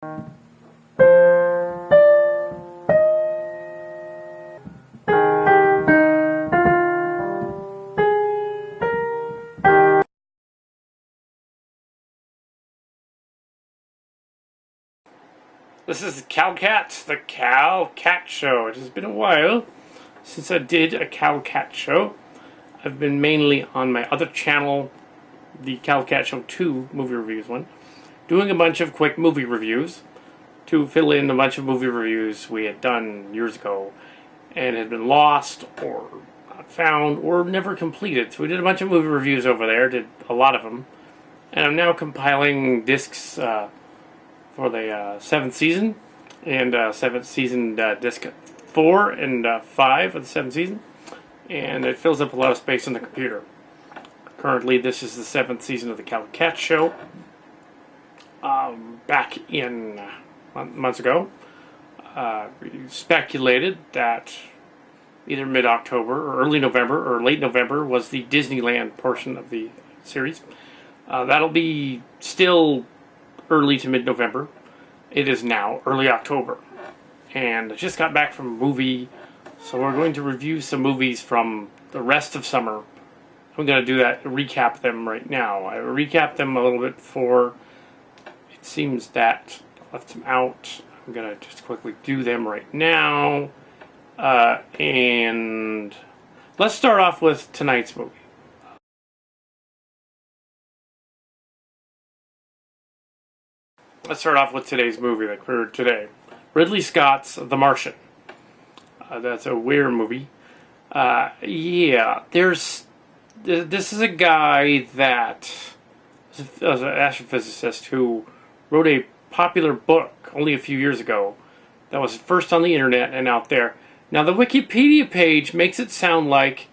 This is Kal Kat, the Kal Kat Show. It has been a while since I did a Kal Kat Show. I've been mainly on my other channel, the Kal Kat Show 2 movie reviews one, doing a bunch of quick movie reviews to fill in a bunch of movie reviews we had done years ago and had been lost or not found or never completed. So we did a bunch of movie reviews over there, did a lot of them, and I'm now compiling discs for the 7th season, and 7th season disc 4 and 5 of the 7th season, and it fills up a lot of space on the computer. Currently, this is the 7th season of the Kal Kat Show. Back in months ago, we speculated that either mid-October or early November or late November was the Disneyland portion of the series. That'll be still early to mid-November. It is now early October, and I just got back from a movie, so we're going to review some movies from the rest of summer. I'm going to do that, recap them right now. I recapped them a little bit before. It seems that I left them out. I'm going to just quickly do them right now, and let's start off with tonight's movie. Let's start off with today's movie that cleared today. Ridley Scott's The Martian. That's a weird movie. This is a guy that was an astrophysicist who wrote a popular book only a few years ago that was first on the internet and out there. Now, the Wikipedia page makes it sound like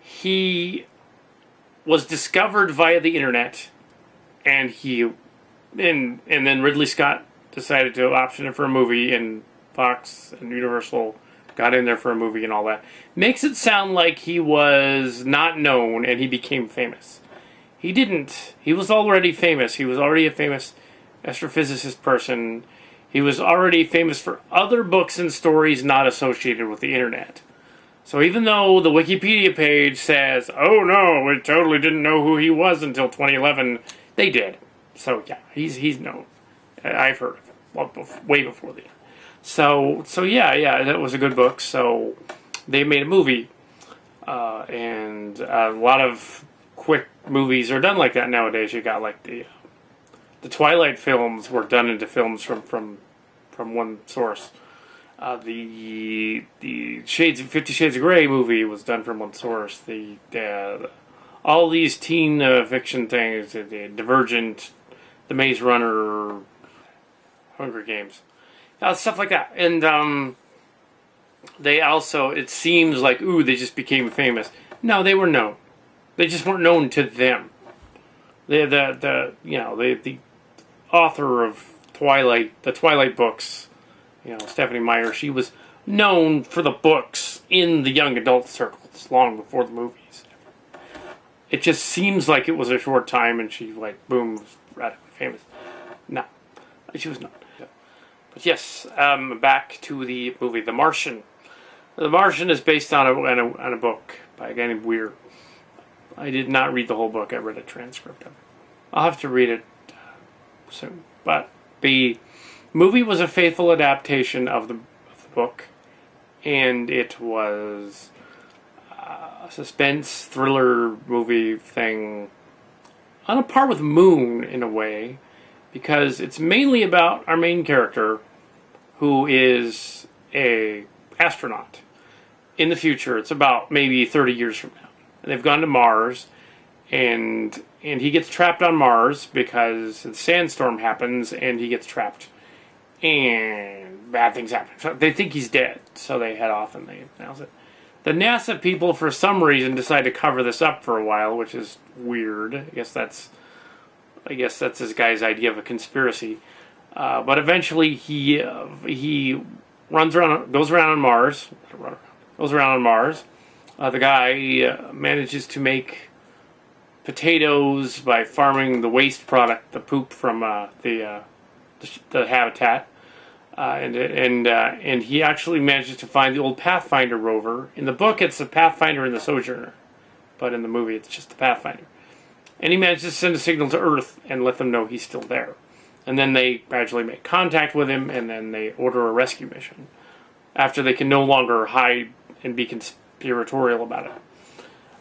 he was discovered via the internet, and then Ridley Scott decided to option it for a movie, and Fox and Universal got in there for a movie and all that. Makes it sound like he was not known and he became famous. He didn't. He was already famous. He was already a famous astrophysicist person. He was already famous for other books and stories not associated with the internet. So even though the Wikipedia page says, oh no, we totally didn't know who he was until 2011, they did. So yeah, he's known. I've heard of him way before then. So yeah, that was a good book. So they made a movie, and a lot of quick movies are done like that nowadays. You got like the Twilight films were done into films from one source. The 50 Shades of Grey movie was done from one source. All these teen fiction things, the Divergent, the Maze Runner, Hunger Games, stuff like that. And they also, it seems like, they just became famous. No, they were known. They just weren't known to them. The author of the Twilight books, Stephanie Meyer, she was known for the books in the young adult circles long before the movies. It just seems like it was a short time and she, boom, was radically famous. No, she was not. But yes, back to the movie The Martian. The Martian is based on a book by a guy named Weir. I did not read the whole book. I read a transcript of it. I'll have to read it soon. But the movie was a faithful adaptation of the book, and it was a suspense thriller movie thing on a par with Moon in a way, because it's mainly about our main character, who is a astronaut in the future. It's about maybe 30 years from now. And they've gone to Mars, and he gets trapped on Mars because a sandstorm happens and he gets trapped. And bad things happen. So they think he's dead, so they head off and they announce it. The NASA people, for some reason, decide to cover this up for a while, which is weird. I guess that's this guy's idea of a conspiracy. But eventually, he goes around on Mars. The guy manages to make potatoes by farming the waste product, the poop from the the habitat. And he actually manages to find the old Pathfinder rover. In the book, it's the Pathfinder and the Sojourner, but in the movie, it's just the Pathfinder. And he manages to send a signal to Earth and let them know he's still there. And then they gradually make contact with him, and then they order a rescue mission after they can no longer hide and be conspiratorial about it.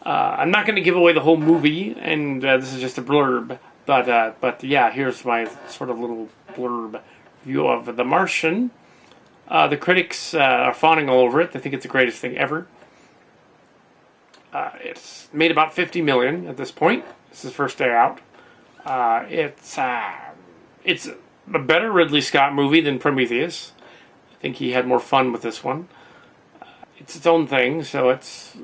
I'm not going to give away the whole movie, and this is just a blurb. But yeah, here's my sort of little blurb view of The Martian. The critics are fawning all over it. They think it's the greatest thing ever. It's made about $50 million at this point. This is the first day out. It's a better Ridley Scott movie than Prometheus. I think he had more fun with this one. It's its own thing, so it's,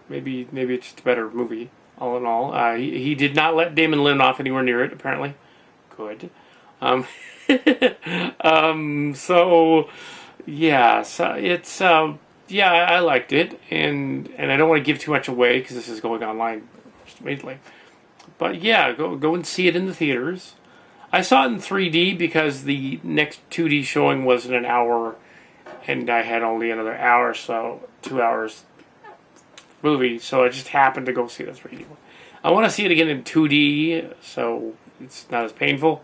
maybe it's just a better movie all in all. He did not let Damon Lynn off anywhere near it, apparently. Good. So it's I liked it, and I don't want to give too much away because this is going online immediately. But yeah, go and see it in the theaters. I saw it in 3D because the next 2D showing was in an hour, and I had only another hour, so 2 hours movie. So I just happened to go see the 3D one. I want to see it again in 2D, so it's not as painful.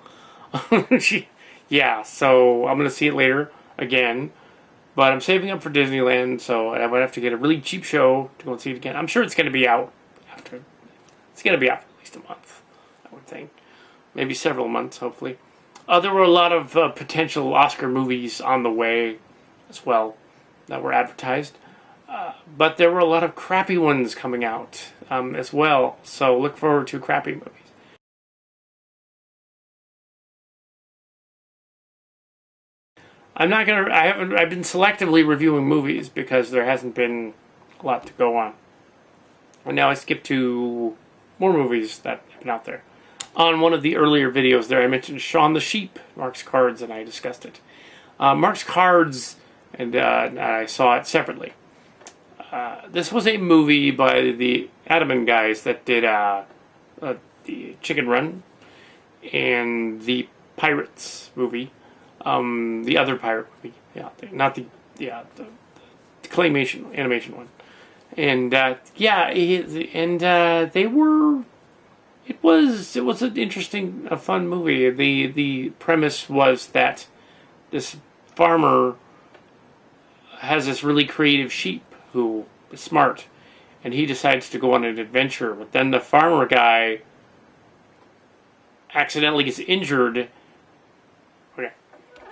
Yeah, so I'm going to see it later again. But I'm saving up for Disneyland, so I would have to get a really cheap show to go and see it again. I'm sure it's going to be out after. It's going to be out for at least a month, I would think. Maybe several months, hopefully. There were a lot of potential Oscar movies on the way as well that were advertised. But there were a lot of crappy ones coming out as well. So look forward to crappy movies. I've been selectively reviewing movies because there hasn't been a lot to go on. And now I skip to more movies that have been out there. On one of the earlier videos there, I mentioned Shaun the Sheep, Mark's Cards, and I discussed it. Mark's Cards, and I saw it separately. This was a movie by the Ataman guys that did the Chicken Run and the Pirates movie. The other pirate movie, not the claymation animation one, and they were. It was an interesting, fun movie. The premise was that this farmer has this really creative sheep who is smart, and he decides to go on an adventure. But then the farmer guy accidentally gets injured.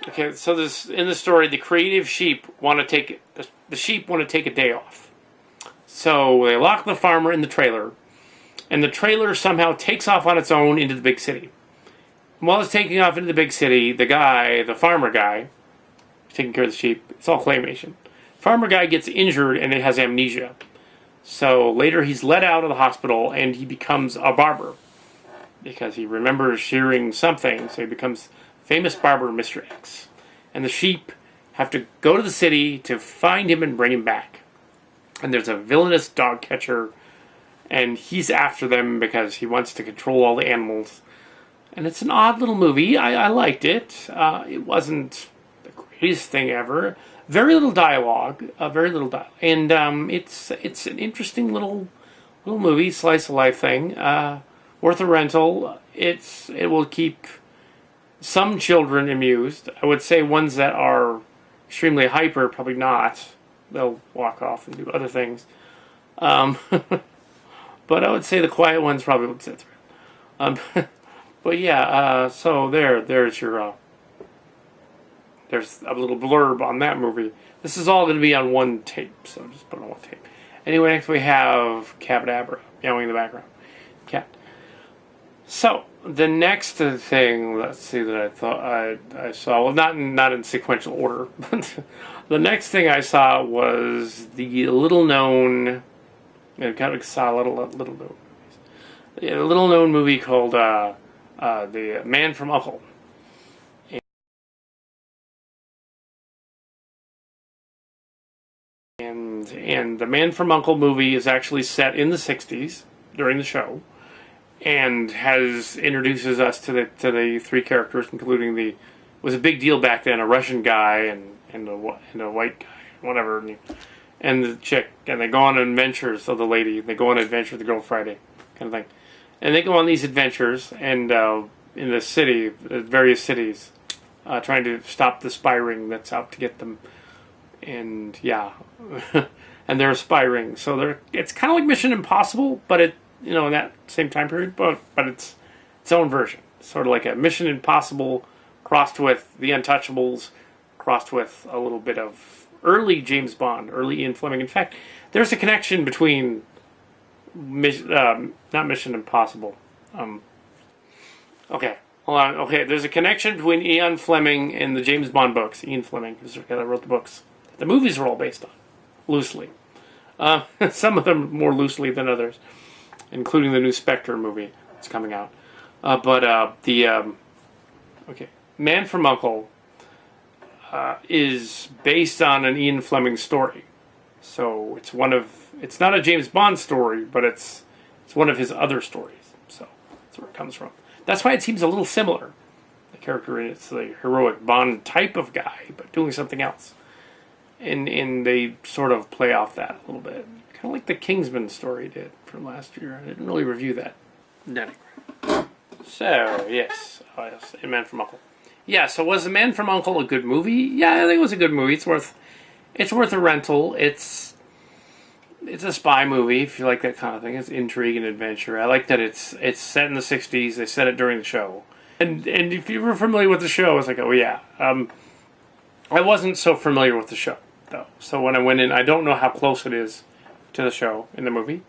Okay, so in the story, the creative sheep want to take a day off. So they lock the farmer in the trailer, and the trailer somehow takes off on its own into the big city. And while it's taking off into the big city, the farmer guy, taking care of the sheep, it's all claymation. Farmer guy gets injured and it has amnesia. So later he's let out of the hospital and he becomes a barber because he remembers shearing something, so he becomes famous barber Mr. X. And the sheep have to go to the city to find him and bring him back. And there's a villainous dog catcher, and he's after them because he wants to control all the animals. And it's an odd little movie. I liked it. It wasn't the greatest thing ever. Very little dialogue. And it's an interesting little movie, slice of life thing. Worth a rental. It will keep some children amused. I would say ones that are extremely hyper, probably not. They'll walk off and do other things. But I would say the quiet ones probably would sit through. But yeah, so there's your there's a little blurb on that movie. This is all going to be on one tape, so just put it on one tape. Anyway, next we have Cabadabra meowing in the background. Cat. So the next thing, let's see, that I thought I saw, well, not in sequential order, but the next thing I saw was the little known, I kind of saw a little known movies. A little known movie called The Man from U.N.C.L.E. And the Man from U.N.C.L.E. movie is actually set in the 60s during the show. and introduces us to the three characters, including was a big deal back then, a Russian guy and a white guy, whatever, and the chick, and they go on adventures. So the lady, they go on adventure, the Girl Friday kind of thing, and they go on these adventures and in the city, various cities, trying to stop the spy ring that's out to get them, and yeah, and they're a spy ring, so it's kind of like Mission Impossible, but in that same time period, but it's its own version, sort of like a Mission Impossible crossed with The Untouchables, crossed with a little bit of early James Bond, early Ian Fleming. In fact, there's a connection between not Mission Impossible. Okay, hold on. Okay, there's a connection between Ian Fleming and the James Bond books. Ian Fleming, who's the guy that wrote the books. The movies are all based on, loosely. Some of them more loosely than others, including the new Spectre movie that's coming out. Okay, Man from U.N.C.L.E. Is based on an Ian Fleming story. So it's not a James Bond story, but it's one of his other stories. So that's where it comes from. That's why it seems a little similar. The character in it's the heroic Bond type of guy, but doing something else. And they sort of play off that a little bit. Kind of like the Kingsman story did from last year. I didn't really review that. So, yes. Oh, yes. Man from U.N.C.L.E. Yeah, so was The Man from U.N.C.L.E. a good movie? Yeah, I think it was a good movie. It's worth a rental. It's a spy movie, if you like that kind of thing. It's intrigue and adventure. I like that it's set in the 60s. They set it during the show. And if you were familiar with the show, I was like, oh yeah. I wasn't so familiar with the show, though. So when I went in, I don't know how close it is to the show in the movie.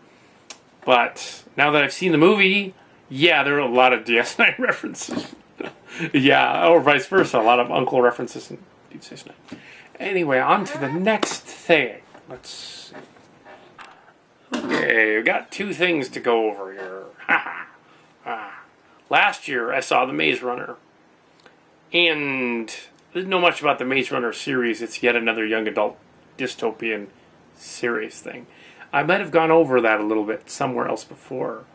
But now that I've seen the movie, yeah, there are a lot of DS9 references. Yeah, or vice versa. A lot of Uncle references in Deep Space Nine. Anyway, on to the next thing. Let's see. Okay, we've got two things to go over here. Last year, I saw The Maze Runner. And I didn't know much about the Maze Runner series. It's yet another young adult dystopian series thing. I might have gone over that a little bit somewhere else before.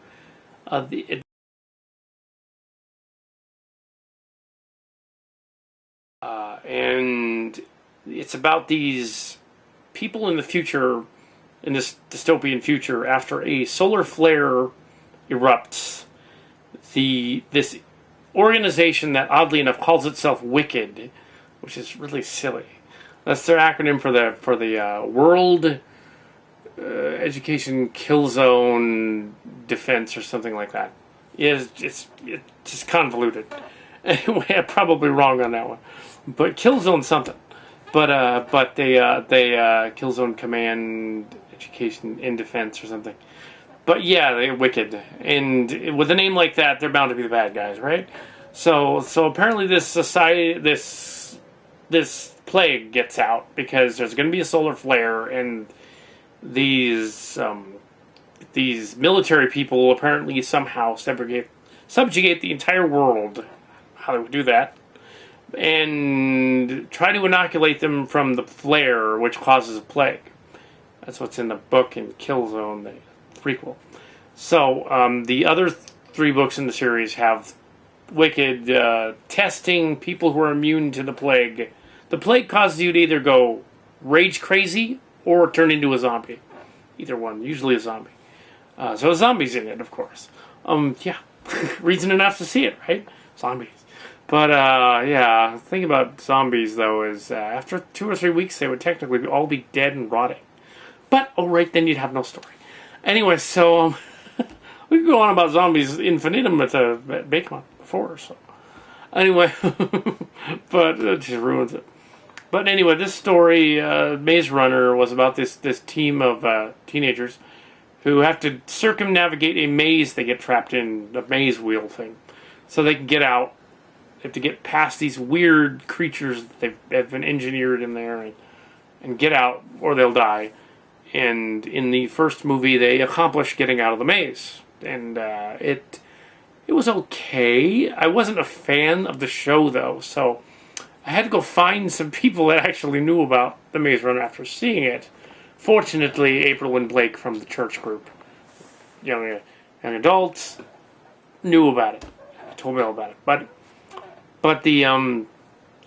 And it's about these people in the future, in this dystopian future, after a solar flare erupts. This organization that, oddly enough, calls itself Wicked, which is really silly. That's their acronym for the World Education Kill Zone Defense or something like that. It's just convoluted. Anyway, I'm probably wrong on that one. But Killzone something. But they Killzone Command Education in Defense or something. But yeah, they're Wicked, and with a name like that, they're bound to be the bad guys, right? So apparently this society, this plague gets out because there's going to be a solar flare, and these military people apparently somehow subjugate the entire world. How they would do that? And try to inoculate them from the flare, which causes a plague. That's what's in the book in Killzone, the prequel. So the other three books in the series have Wicked testing people who are immune to the plague. The plague causes you to either go rage crazy or turn into a zombie. Either one, usually a zombie. So a zombie's in it, of course. Yeah, reason enough to see it, right? Zombies. But, yeah, the thing about zombies, though, is after 2 or 3 weeks, they would technically all be dead and rotting. But, oh, right, then you'd have no story. Anyway, so, we could go on about zombies infinitum at Bakemont before, so. Anyway, but it just ruins it. But anyway, this story, Maze Runner, was about this team of teenagers who have to circumnavigate a maze they get trapped in, the maze wheel thing, so they can get out. They have to get past these weird creatures that have been engineered in there and get out, or they'll die. And in the first movie, they accomplish getting out of the maze. And it was okay. I wasn't a fan of the show, though, so I had to go find some people that actually knew about the Maze Runner after seeing it. Fortunately, April and Blake from the church group, young adults, knew about it. Told me all about it. But the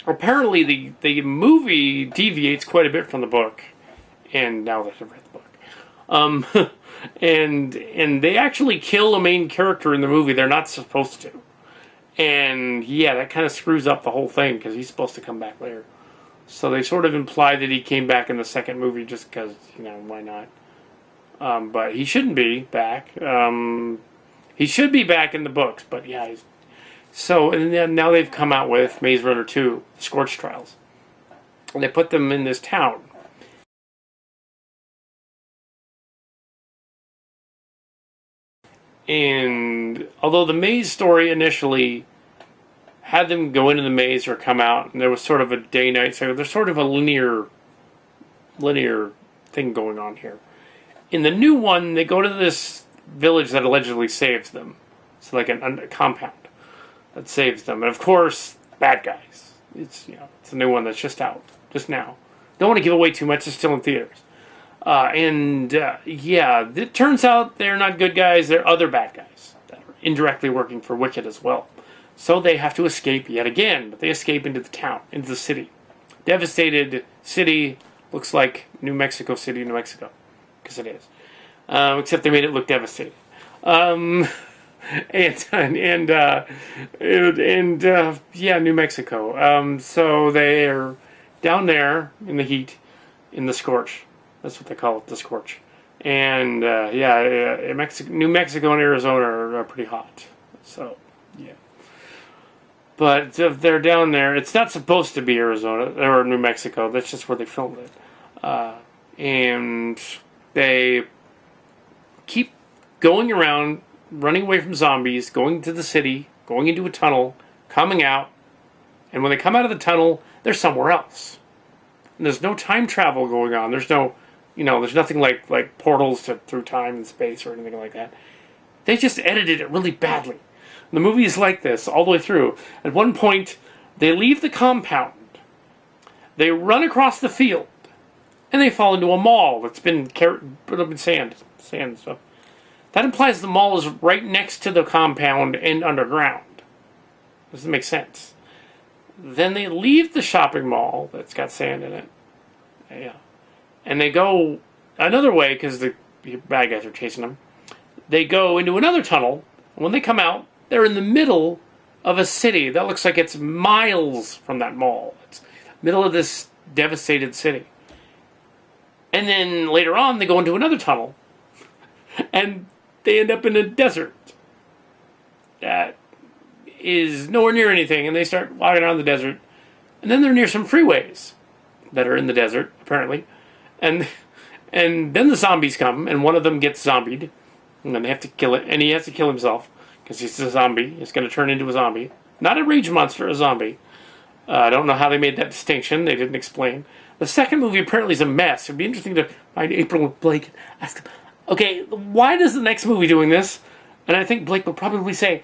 apparently the movie deviates quite a bit from the book. And now that I've read the book, and they actually kill a main character in the movie. They're not supposed to. And yeah, that kind of screws up the whole thing because he's supposed to come back later. So they sort of imply that he came back in the second movie just because, why not? But he shouldn't be back. He should be back in the books, but yeah. So, and then now they've come out with Maze Runner 2, The Scorch Trials. And they put them in this town. And although the maze story initially had them go into the maze or come out, and there was sort of a day-night cycle, there's sort of a linear thing going on here. In the new one, they go to this village that allegedly saves them. It's like a compound that saves them. And of course, bad guys. It's a new one that's just out, just now. Don't want to give away too much, it's still in theaters. Yeah, it turns out they're not good guys, they're other bad guys that are indirectly working for Wicked as well. So they have to escape yet again, but they escape into the town, into the city. Devastated city, looks like New Mexico City, New Mexico, because it is. Except they made it look devastated. Yeah, New Mexico. So they're down there in the heat, in the scorch. That's what they call it, the scorch. And New Mexico and Arizona are pretty hot. So, yeah. But if they're down there, it's not supposed to be Arizona or New Mexico. That's just where they filmed it. And they keep going around, running away from zombies, going to the city, going into a tunnel, coming out. And when they come out of the tunnel, they're somewhere else. And there's no time travel going on. There's no, there's nothing like portals through time and space or anything like that. They just edited it really badly. The movie is like this all the way through. At one point, they leave the compound. They run across the field. And they fall into a mall that's been put up in sand and stuff. That implies the mall is right next to the compound and underground. Doesn't make sense. Then they leave the shopping mall that's got sand in it. Yeah. And they go another way because the bad guys are chasing them. They go into another tunnel. And when they come out, they're in the middle of a city that looks like it's miles from that mall. It's middle of this devastated city. And then later on, they go into another tunnel. And they end up in a desert that is nowhere near anything. And they start walking around the desert. And then they're near some freeways that are in the desert, apparently. And then the zombies come, and one of them gets zombied. And then they have to kill it. And he has to kill himself. Because he's a zombie. He's going to turn into a zombie. Not a rage monster, a zombie. I don't know how they made that distinction. They didn't explain. The second movie apparently is a mess. It would be interesting to find April and Blake and ask them, okay, why does the next movie doing this? And I think Blake will probably say,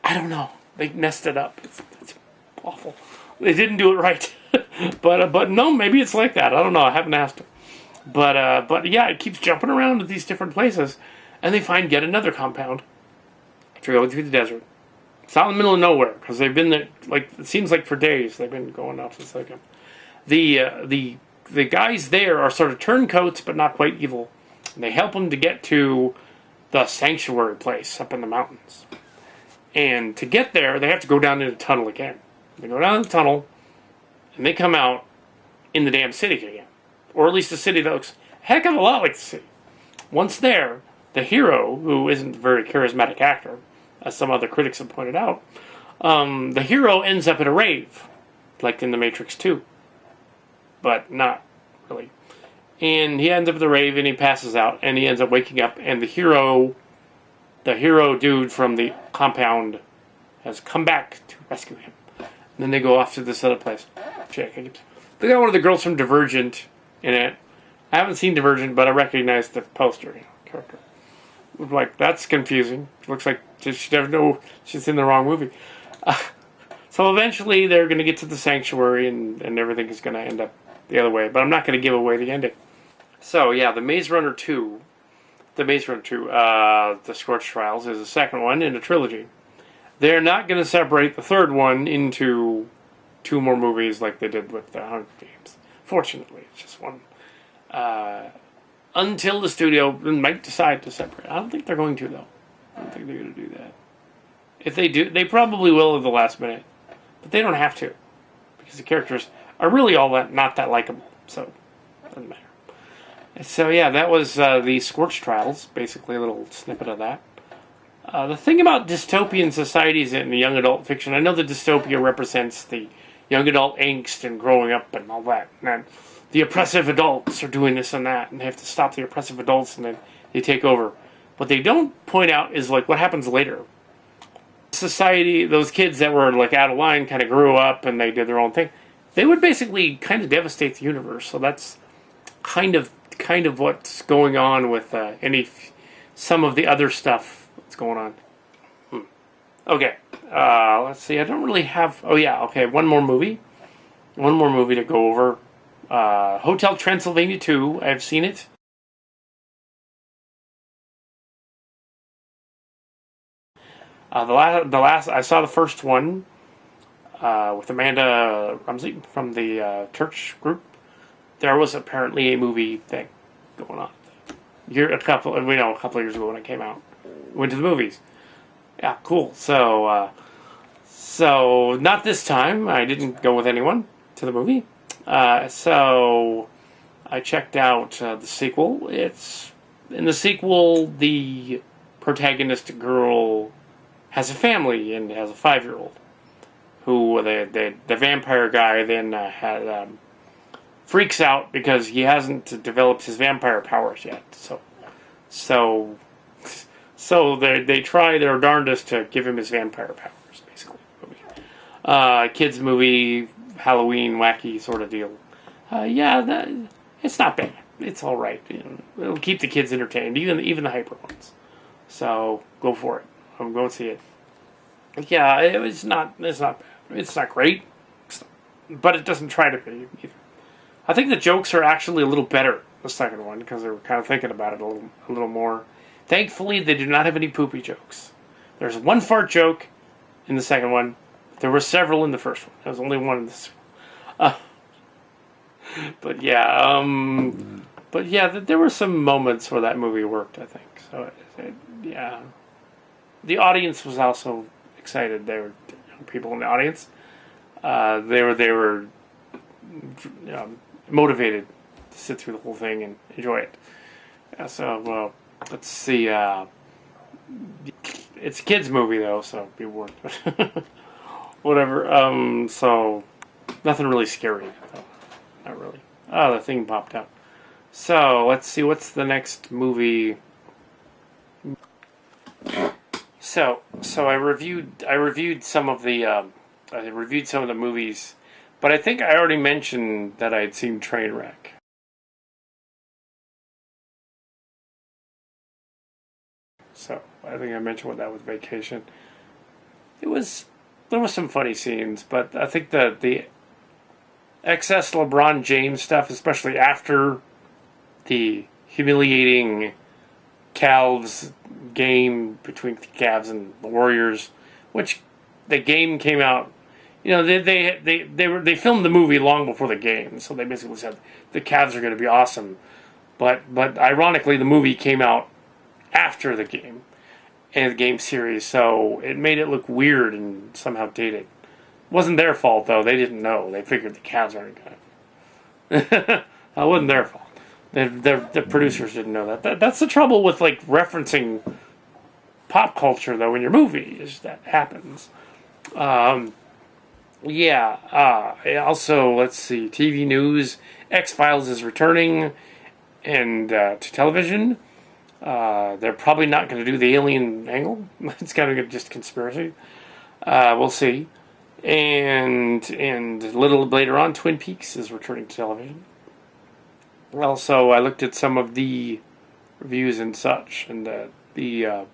I don't know. They messed it up. It's awful. They didn't do it right. but no, maybe it's like that. I don't know. I haven't asked him. But yeah, it keeps jumping around to these different places. And they find yet another compound. After going through the desert. It's out in the middle of nowhere because they've been there, it seems like for days. They've been going out since second. The guys there are sort of turncoats, but not quite evil. And they help them to get to the sanctuary place up in the mountains. And to get there, they have to go down into the tunnel again. They go down the tunnel, and they come out in the damn city again. Or at least a city that looks a heck of a lot like the city. Once there, the hero, who isn't a very charismatic actor, as some other critics have pointed out, the hero ends up at a rave, like in The Matrix 2. But not really. And he ends up at the rave, and he passes out, and he ends up waking up, and the hero dude from the compound has come back to rescue him. And then they go off to this other place. They got one of the girls from Divergent in it. I haven't seen Divergent, but I recognize the poster character. Like, that's confusing. It looks like she never know she's in the wrong movie. So eventually they're going to get to the sanctuary and everything is going to end up the other way. But I'm not going to give away the ending. So yeah, the Maze Runner 2, The Maze Runner 2, The Scorch Trials, is the second one in a trilogy. They're not going to separate the third one into two more movies like they did with the Hunger Games. Fortunately, it's just one. Until the studio might decide to separate. I don't think they're going to, though. I don't think they're going to do that. If they do, they probably will at the last minute. But they don't have to. Because the characters are really all that not that likable. So, it doesn't matter. So yeah, that was the Scorch Trials, basically a little snippet of that. The thing about dystopian societies in young adult fiction, I know that dystopia represents the young adult angst and growing up and all that. And the oppressive adults are doing this and that, and they have to stop the oppressive adults, and then they take over. What they don't point out is like what happens later. Society, those kids that were like out of line kind of grew up and they did their own thing. They would basically kind of devastate the universe. So that's kind of what's going on with some of the other stuff that's going on. Okay, let's see. I don't really have. Oh yeah, okay. One more movie to go over. Hotel Transylvania 2. I've seen it. The last I saw the first one with Amanda Rumsey from the church group. There was apparently a movie thing going on. A couple of years ago when it came out. Went to the movies. Yeah, cool. So not this time. I didn't go with anyone to the movie. So I checked out the sequel. In the sequel, the protagonist girl has a family and has a 5-year-old who the vampire guy then had freaks out because he hasn't developed his vampire powers yet. So they try their darndest to give him his vampire powers, basically. Kids movie, Halloween, wacky sort of deal. It's not bad. It's all right. It'll keep the kids entertained, even the hyper ones. So go for it. Go and see it. Yeah, it's not bad. It's not great, but it doesn't try to be either. I think the jokes are actually a little better, the second one, because they were kind of thinking about it a little more. Thankfully, they do not have any poopy jokes. There's one fart joke in the second one. There were several in the first one. There was only one in this one. But yeah, there were some moments where that movie worked, I think. So, yeah. The audience was also excited. There were people in the audience. They were motivated to sit through the whole thing and enjoy it. So let's see. It's a kids' movie though, so be warned. Whatever. So nothing really scary. Though. Not really. Oh, the thing popped up. So let's see. What's the next movie? So I reviewed some of the movies, but I think I already mentioned that I had seen Trainwreck. So I think I mentioned what that was. Vacation. There was some funny scenes, but I think the excess LeBron James stuff, especially after the humiliating Cavs game between the Cavs and the Warriors, which the game came out. They filmed the movie long before the game, so they basically said the Cavs are going to be awesome. But ironically, the movie came out after the game and the game series, so it made it look weird and somehow dated. It wasn't their fault though; they didn't know. They figured the Cavs aren't going to. That wasn't their fault. The producers didn't know that. That's the trouble with like referencing pop culture though in your movie is that happens. Also, let's see. TV news: X-Files is returning, and to television. They're probably not going to do the alien angle. It's kind of just conspiracy. We'll see. And a little later on, Twin Peaks is returning to television. Also, I looked at some of the reviews and such, and the